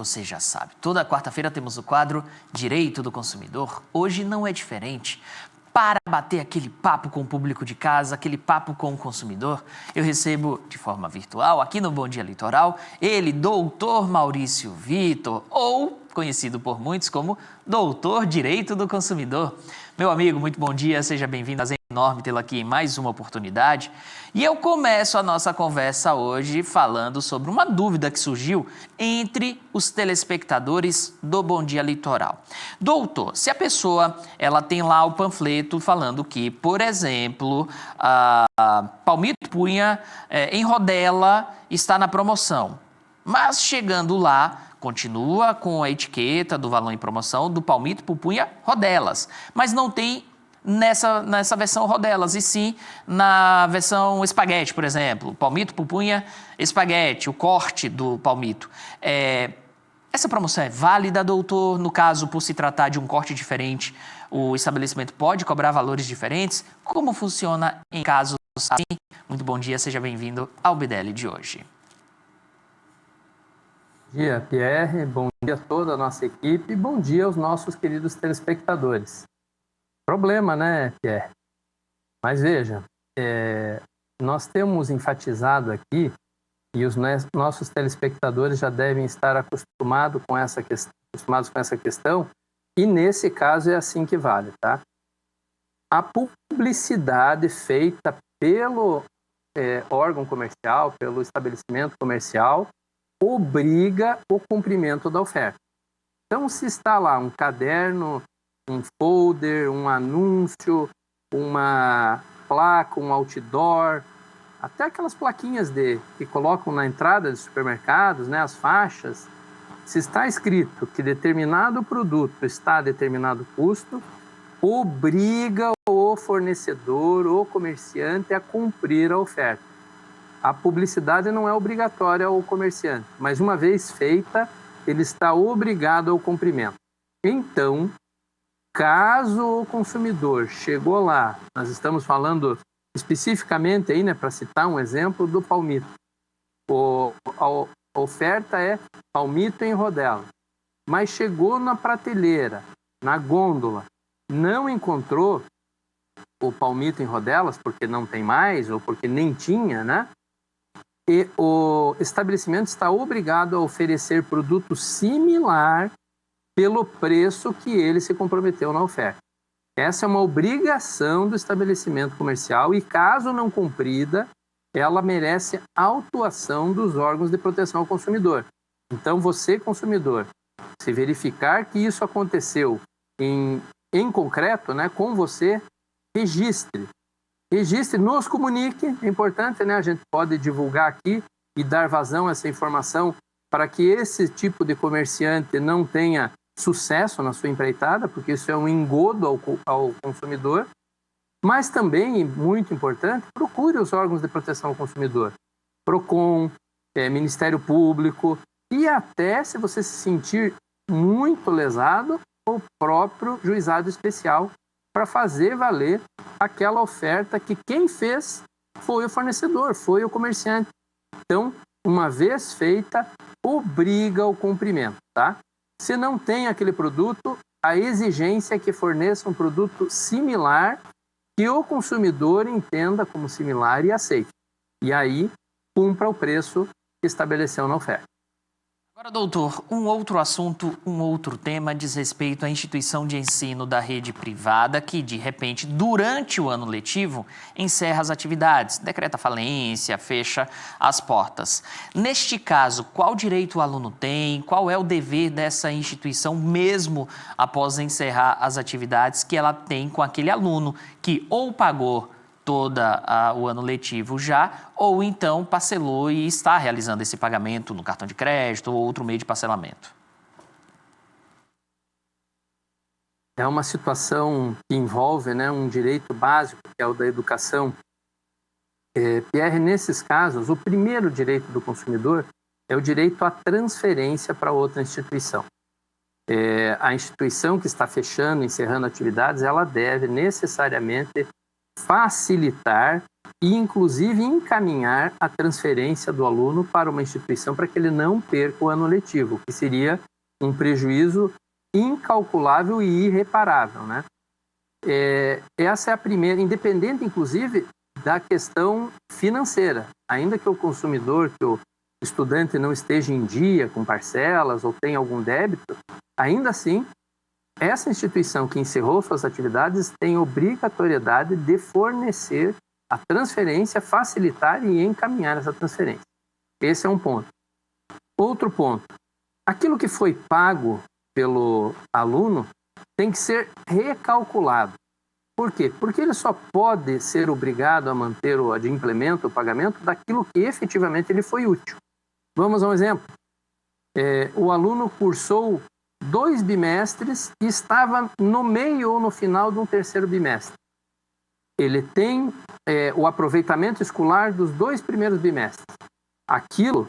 Você já sabe, toda quarta-feira temos o quadro Direito do Consumidor. Hoje não é diferente. Para bater aquele papo com o público de casa, aquele papo com o consumidor, eu recebo de forma virtual, aqui no Bom Dia Litoral, ele, Doutor Maurício Vitor, ou conhecido por muitos como Doutor Direito do Consumidor. Meu amigo, muito bom dia, seja bem-vindo. É enorme tê-lo aqui em mais uma oportunidade. E eu começo a nossa conversa hoje falando sobre uma dúvida que surgiu entre os telespectadores do Bom Dia Litoral. Doutor, se a pessoa ela tem lá o panfleto falando que, por exemplo, a palmito punha em rodela está na promoção, mas chegando lá continua com a etiqueta do valor em promoção do palmito pupunha rodelas, mas não tem nessa versão rodelas, e sim na versão espaguete, por exemplo, palmito pupunha espaguete, o corte do palmito. Essa promoção é válida, doutor? No caso, por se tratar de um corte diferente, o estabelecimento pode cobrar valores diferentes? Como funciona em casos assim? Muito bom dia, seja bem-vindo ao BDL de hoje. Bom dia, Pierre. Bom dia a toda a nossa equipe. Bom dia aos nossos queridos telespectadores. Problema, né, Pierre? Mas veja, nós temos enfatizado aqui, e os nossos telespectadores já devem estar acostumados com essa questão, e nesse caso é assim que vale, tá? A publicidade feita pelo órgão comercial, pelo estabelecimento comercial, obriga o cumprimento da oferta. Então, se está lá um caderno, um folder, um anúncio, uma placa, um outdoor, até aquelas plaquinhas que colocam na entrada de supermercados, né, as faixas, se está escrito que determinado produto está a determinado custo, obriga o fornecedor, o comerciante a cumprir a oferta. A publicidade não é obrigatória ao comerciante, mas uma vez feita, ele está obrigado ao cumprimento. Então, caso o consumidor chegou lá, nós estamos falando especificamente aí, né, para citar um exemplo do palmito. A oferta é palmito em rodela, mas chegou na prateleira, na gôndola, não encontrou o palmito em rodelas porque não tem mais ou porque nem tinha, né? E o estabelecimento está obrigado a oferecer produto similar pelo preço que ele se comprometeu na oferta. Essa é uma obrigação do estabelecimento comercial e, caso não cumprida, ela merece autuação dos órgãos de proteção ao consumidor. Então, você, consumidor, se verificar que isso aconteceu em concreto, né, com você, registre, nos comunique, é importante, né? A gente pode divulgar aqui e dar vazão a essa informação para que esse tipo de comerciante não tenha sucesso na sua empreitada, porque isso é um engodo ao consumidor, mas também, muito importante, procure os órgãos de proteção ao consumidor, PROCON, Ministério Público, e até, se você se sentir muito lesado, o próprio juizado especial, para fazer valer aquela oferta que quem fez foi o fornecedor, foi o comerciante. Então, uma vez feita, obriga o cumprimento, tá? Se não tem aquele produto, a exigência é que forneça um produto similar que o consumidor entenda como similar e aceite. E aí, cumpra o preço que estabeleceu na oferta. Agora, doutor, um outro assunto, um outro tema diz respeito à instituição de ensino da rede privada que, de repente, durante o ano letivo, encerra as atividades, decreta falência, fecha as portas. Neste caso, qual direito o aluno tem? Qual é o dever dessa instituição, mesmo após encerrar as atividades que ela tem com aquele aluno que ou pagou todo o ano letivo já, ou então parcelou e está realizando esse pagamento no cartão de crédito ou outro meio de parcelamento? É uma situação que envolve, né, um direito básico, que é o da educação. Pierre, nesses casos, o primeiro direito do consumidor é o direito à transferência para outra instituição. A instituição que está fechando, encerrando atividades, ela deve necessariamente facilitar e, inclusive, encaminhar a transferência do aluno para uma instituição para que ele não perca o ano letivo, que seria um prejuízo incalculável e irreparável, né? Essa é a primeira, independente, inclusive, da questão financeira. Ainda que o consumidor, que o estudante não esteja em dia com parcelas ou tenha algum débito, ainda assim, essa instituição que encerrou suas atividades tem obrigatoriedade de fornecer a transferência, facilitar e encaminhar essa transferência. Esse é um ponto. Outro ponto, aquilo que foi pago pelo aluno tem que ser recalculado. Por quê? Porque ele só pode ser obrigado a manter o adimplemento, o pagamento daquilo que efetivamente ele foi útil. Vamos a um exemplo. O aluno cursou 2 bimestres e estava no meio ou no final de um terceiro bimestre. Ele tem o aproveitamento escolar dos 2 primeiros bimestres. Aquilo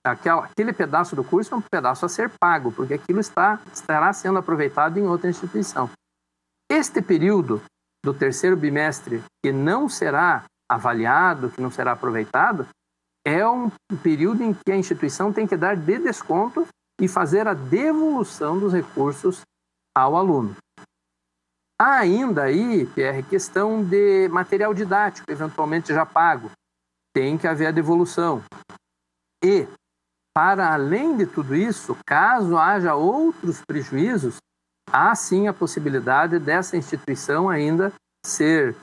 aquele pedaço do curso é um pedaço a ser pago, porque aquilo estará sendo aproveitado em outra instituição. Este período do terceiro bimestre que não será avaliado, que não será aproveitado, é um período em que a instituição tem que dar de desconto e fazer a devolução dos recursos ao aluno. Há ainda aí, Pierre, questão de material didático, eventualmente já pago. Tem que haver a devolução. E, para além de tudo isso, caso haja outros prejuízos, há sim a possibilidade dessa instituição ainda ser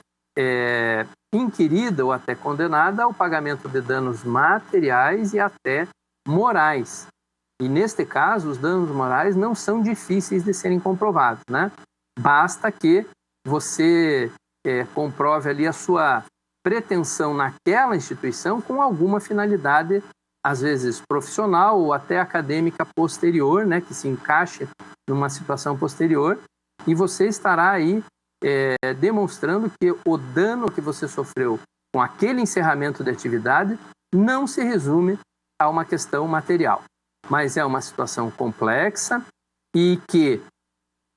inquirida ou até condenada ao pagamento de danos materiais e até morais. E, neste caso, os danos morais não são difíceis de serem comprovados, né? Basta que você comprove ali a sua pretensão naquela instituição com alguma finalidade, às vezes profissional ou até acadêmica posterior, né, que se encaixe numa situação posterior, e você estará aí demonstrando que o dano que você sofreu com aquele encerramento de atividade não se resume a uma questão material, mas é uma situação complexa e que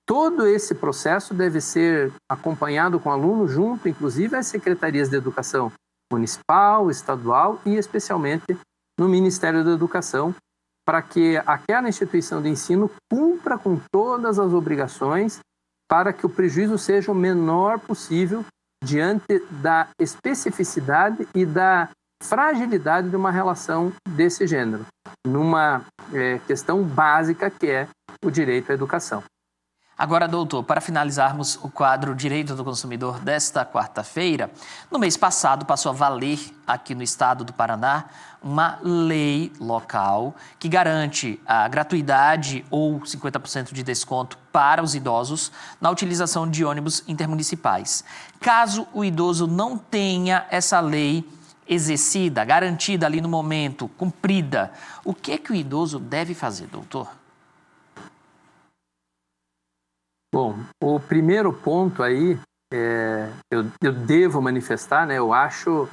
todo esse processo deve ser acompanhado com o aluno junto, inclusive, às secretarias de educação municipal, estadual e especialmente no Ministério da Educação, para que aquela instituição de ensino cumpra com todas as obrigações para que o prejuízo seja o menor possível diante da especificidade e da fragilidade de uma relação desse gênero, numa questão básica que é o direito à educação. Agora, doutor, para finalizarmos o quadro Direito do Consumidor desta quarta-feira, no mês passado passou a valer aqui no estado do Paraná uma lei local que garante a gratuidade ou 50% de desconto para os idosos na utilização de ônibus intermunicipais. Caso o idoso não tenha essa lei exercida, garantida ali no momento, cumprida, o que o idoso deve fazer, doutor? Bom, o primeiro ponto aí, eu devo manifestar, né? Eu acho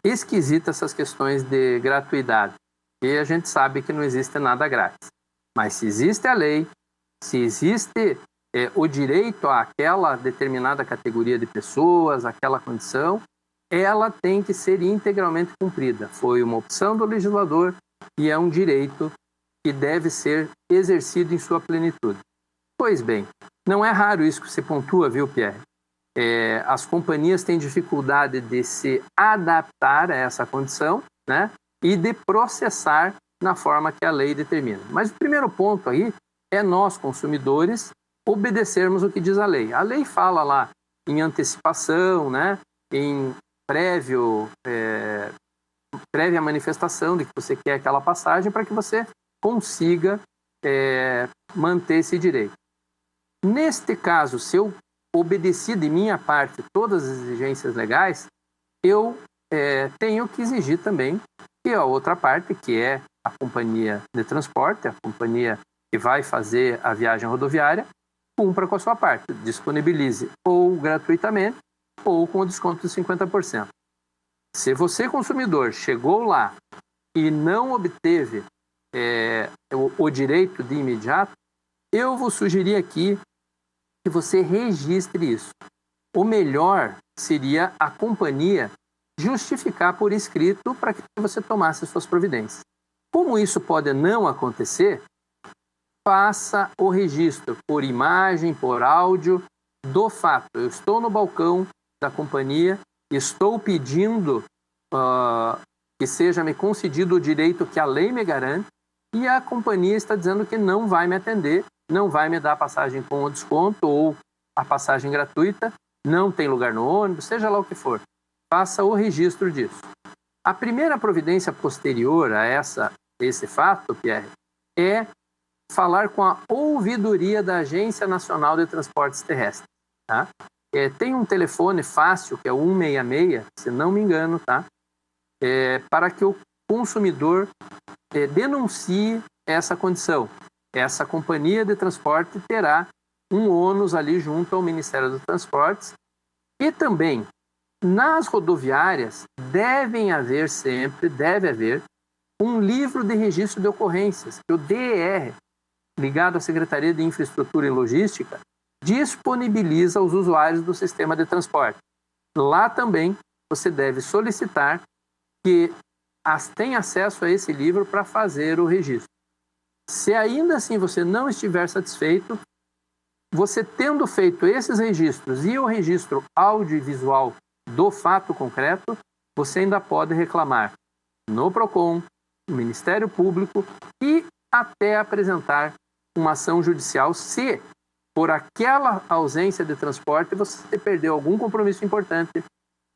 esquisito essas questões de gratuidade. E a gente sabe que não existe nada grátis. Mas se existe a lei, se existe o direito àquela determinada categoria de pessoas, aquela condição, ela tem que ser integralmente cumprida. Foi uma opção do legislador e é um direito que deve ser exercido em sua plenitude. Pois bem, não é raro isso que se pontua, viu, Pierre? As companhias têm dificuldade de se adaptar a essa condição, né, e de processar na forma que a lei determina. Mas o primeiro ponto aí é nós, consumidores, obedecermos o que diz a lei. A lei fala lá em antecipação, né, em prévia manifestação de que você quer aquela passagem para que você consiga manter esse direito. Neste caso, se eu obedeci de minha parte todas as exigências legais, eu tenho que exigir também que a outra parte, que é a companhia de transporte, a companhia que vai fazer a viagem rodoviária, cumpra com a sua parte, disponibilize ou gratuitamente ou com o desconto de 50%. Se você, consumidor, chegou lá e não obteve o direito de imediato, eu vou sugerir aqui que você registre isso. O melhor seria a companhia justificar por escrito para que você tomasse suas providências. Como isso pode não acontecer, faça o registro por imagem, por áudio, do fato. Eu estou no balcão da companhia, estou pedindo que seja me concedido o direito que a lei me garante, e a companhia está dizendo que não vai me atender, não vai me dar a passagem com desconto ou a passagem gratuita, não tem lugar no ônibus, seja lá o que for. Faça o registro disso. A primeira providência posterior a esse fato, Pierre, é falar com a ouvidoria da Agência Nacional de Transportes Terrestres. Tá? Tem um telefone fácil, que é o 166, se não me engano, tá? Para que o consumidor denuncie essa condição. Essa companhia de transporte terá um ônus ali junto ao Ministério dos Transportes. E também, nas rodoviárias, deve haver um livro de registro de ocorrências, que o DER, ligado à Secretaria de Infraestrutura e Logística, disponibiliza aos usuários do sistema de transporte. Lá também você deve solicitar que tenha acesso a esse livro para fazer o registro. Se ainda assim você não estiver satisfeito, você tendo feito esses registros e o registro áudio e visual do fato concreto, você ainda pode reclamar no PROCON, no Ministério Público e até apresentar uma ação judicial se, por aquela ausência de transporte, você perdeu algum compromisso importante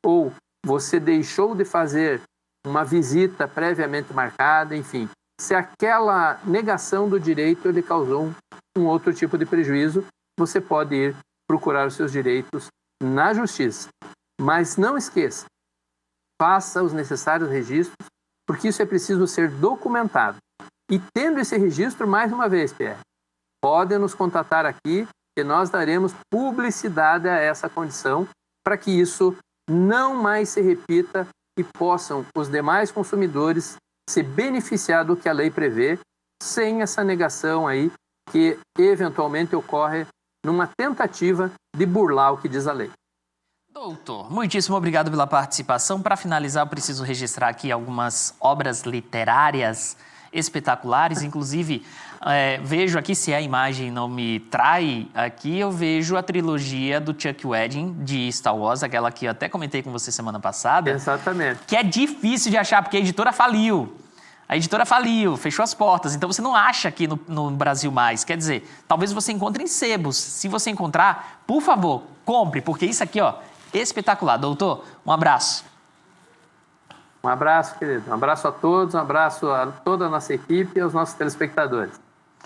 ou você deixou de fazer uma visita previamente marcada, enfim. Se aquela negação do direito lhe causou um outro tipo de prejuízo, você pode ir procurar os seus direitos na justiça. Mas não esqueça, faça os necessários registros, porque isso é preciso ser documentado. E tendo esse registro, mais uma vez, Pierre, pode nos contatar aqui que nós daremos publicidade a essa condição para que isso não mais se repita e possam os demais consumidores se beneficiar do que a lei prevê, sem essa negação aí que eventualmente ocorre numa tentativa de burlar o que diz a lei. Doutor, muitíssimo obrigado pela participação. Para finalizar, eu preciso registrar aqui algumas obras literárias espetaculares, inclusive vejo aqui, se a imagem não me trai aqui, eu vejo a trilogia do Chuck Wedding de Star Wars, aquela que eu até comentei com você semana passada. Exatamente. Que é difícil de achar, porque a editora faliu. A editora faliu, fechou as portas, então você não acha aqui no Brasil mais. Quer dizer, talvez você encontre em sebos. Se você encontrar, por favor, compre, porque isso aqui, ó, espetacular. Doutor, um abraço. Um abraço, querido. Um abraço a todos, um abraço a toda a nossa equipe e aos nossos telespectadores.